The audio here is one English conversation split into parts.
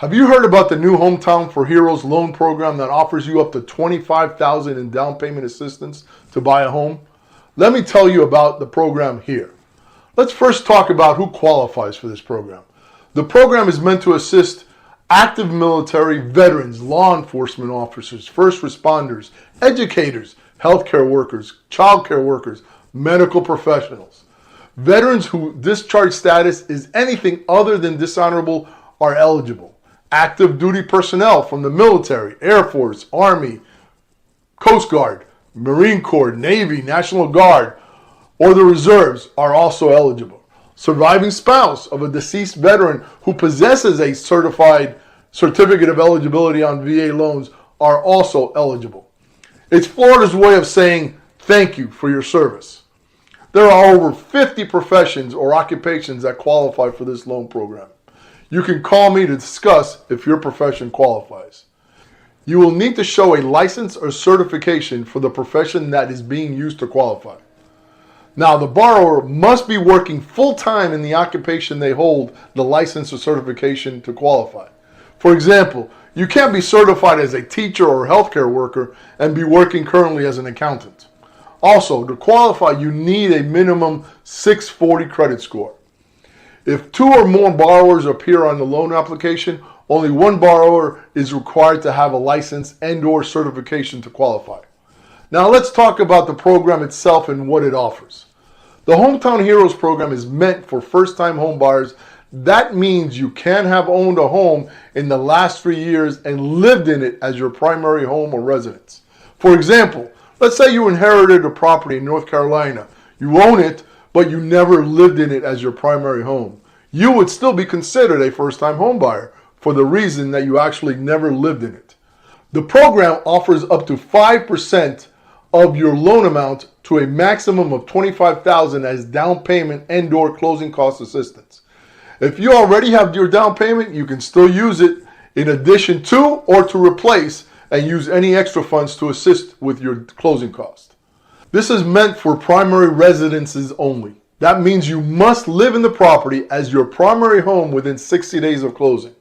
Have you heard about the new Hometown for Heroes loan program that offers you up to $25,000 in down payment assistance to buy a home? Let me tell you about the program here. Let's first talk about who qualifies for this program. The program is meant to assist active military, veterans, law enforcement officers, first responders, educators, healthcare workers, childcare workers, medical professionals. Veterans whose discharge status is anything other than dishonorable are eligible. Active duty personnel from the military, Air Force, Army, Coast Guard, Marine Corps, Navy, National Guard, or the reserves are also eligible. Surviving spouse of a deceased veteran who possesses a certified certificate of eligibility on VA loans are also eligible. It's Florida's way of saying thank you for your service. There are over 50 professions or occupations that qualify for this loan program. You can call me to discuss if your profession qualifies. You will need to show a license or certification for the profession that is being used to qualify. Now, the borrower must be working full-time in the occupation they hold the license or certification to qualify. For example, you can't be certified as a teacher or healthcare worker and be working currently as an accountant. Also, to qualify, you need a minimum 640 credit score. If two or more borrowers appear on the loan application, only one borrower is required to have a license and/or certification to qualify. Now let's talk about the program itself and what it offers. The Hometown Heroes program is meant for first-time home buyers. That means you can have owned a home in the last 3 years and lived in it as your primary home or residence. For example, let's say you inherited a property in North Carolina. You own it, but you never lived in it as your primary home. You would still be considered a first-time home buyer for the reason that you actually never lived in it. The program offers up to 5% of your loan amount to a maximum of $25,000 as down payment and/or closing cost assistance. If you already have your down payment, you can still use it in addition to or to replace and use any extra funds to assist with your closing cost. This is meant for primary residences only. That means you must live in the property as your primary home within 60 days of closing.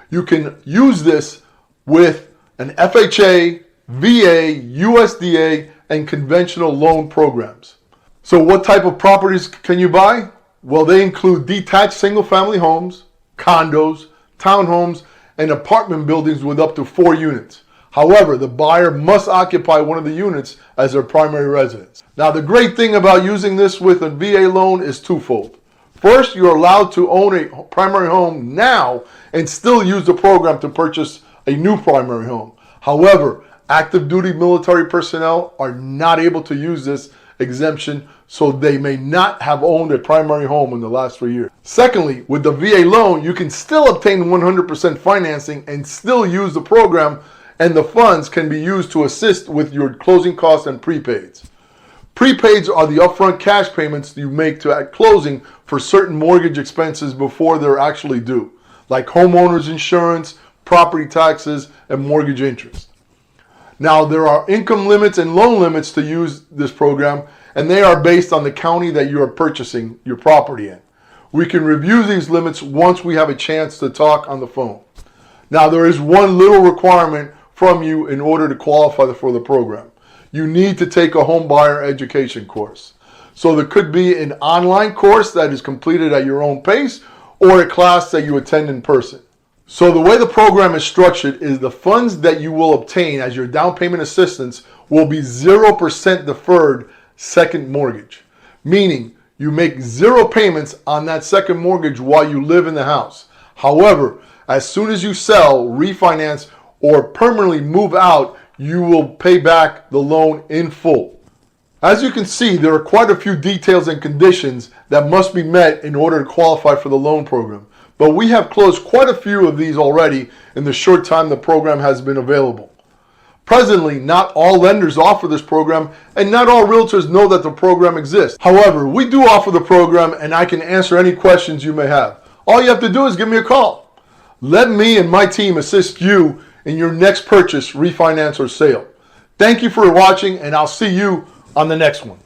You can use this with an FHA, VA, USDA, and conventional loan programs. So what type of properties can you buy? Well, they include detached single-family homes, condos, townhomes, and apartment buildings with up to 4 units. However, the buyer must occupy one of the units as their primary residence. Now, the great thing about using this with a VA loan is twofold. First, you're allowed to own a primary home now and still use the program to purchase a new primary home. However, active duty military personnel are not able to use this exemption, so they may not have owned a primary home in the last 3 years. Secondly, with the VA loan, you can still obtain 100% financing and still use the program, and the funds can be used to assist with your closing costs and prepaids. Prepaids are the upfront cash payments you make at closing for certain mortgage expenses before they're actually due, like homeowners insurance, property taxes, and mortgage interest. Now, there are income limits and loan limits to use this program, and they are based on the county that you are purchasing your property in. We can review these limits once we have a chance to talk on the phone. Now, there is one little requirement from you in order to qualify for the program. You need to take a home buyer education course. So there could be an online course that is completed at your own pace or a class that you attend in person. So the way the program is structured is the funds that you will obtain as your down payment assistance will be 0% deferred second mortgage, meaning you make 0 payments on that second mortgage while you live in the house. However, as soon as you sell, refinance, or permanently move out, you will pay back the loan in full. As you can see, there are quite a few details and conditions that must be met in order to qualify for the loan program. But we have closed quite a few of these already in the short time the program has been available. Presently, not all lenders offer this program, and not all realtors know that the program exists. However, we do offer the program, and I can answer any questions you may have. All you have to do is give me a call. Let me and my team assist you in your next purchase, refinance, or sale. Thank you for watching, and I'll see you on the next one.